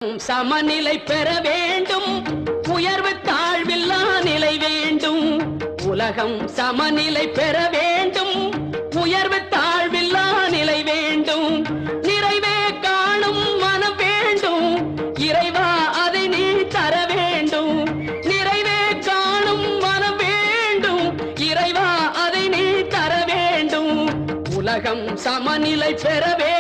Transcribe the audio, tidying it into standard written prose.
சமநிலை பெற வேண்டும், உயர்வு தாழ்வில்லா நிலை வேண்டும். உலகம் சமநிலை பெற வேண்டும், உயர்வு தாழ்வில்லா நிலை வேண்டும். நிறைவே காணும் மனம் வேண்டும், இறைவா அதை நீ தர வேண்டும். நிறைவே காணும் மனம் வேண்டும், இறைவா அதை நீ தர வேண்டும். உலகம் சமநிலை பெற வேண்டும்.